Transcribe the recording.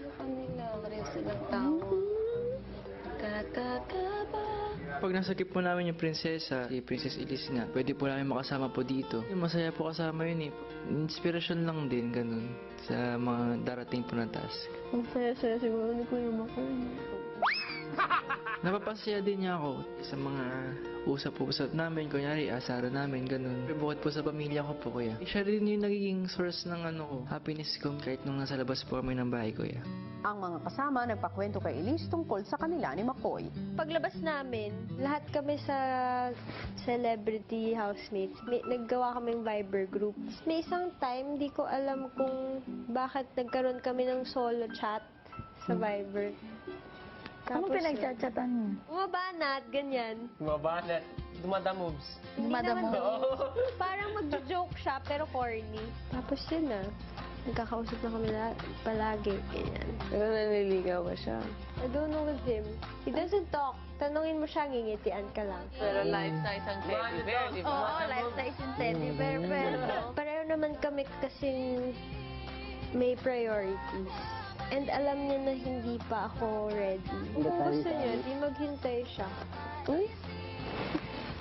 sa kanila. Pareho silang tao. Kakakaba. Pag nasakip po namin yung prinsesa, si Princess Elise nga, pwede po namin makasama po dito. Yung masaya po kasama yun eh. Inspirasyon lang din, ganun, sa mga darating po na task. Ang saya-saya siguro ni Kuya Makoy. Napapasaya din niya ako sa mga usap-usap namin, kunyari asara namin, ganun. Bukod po sa pamilya ko po, kuya. Siya rin yung nagiging source ng happiness ko kahit nung nasa labas po kami ng bahay, kuya. Ang mga kasama nagpakwento kay Elise tungkol sa kanila ni McCoy. Paglabas namin, lahat kami sa celebrity housemates, naggawa kaming Viber group. May isang time, di ko alam kung bakit nagkaroon kami ng solo chat sa Viber. Anong pinagchat-chatan niyo? Bumabanat, ganyan. Mabanat. Dumadamoves. Hindi naman parang mag-joke siya, pero corny. Tapos yun na. Nagkakausap na kami palagi. Ganyan. Pero naniligaw ba siya? I don't know with him. He doesn't talk. Tanungin mo siya, ngingitian ka lang. Pero life size ang teddy bear, di ba? Oo, life size yung teddy bear. Pero pareho naman kami kasing may priorities. And alam niya na hindi pa ako ready. Kung gusto niya, di maghintay siya. Uy,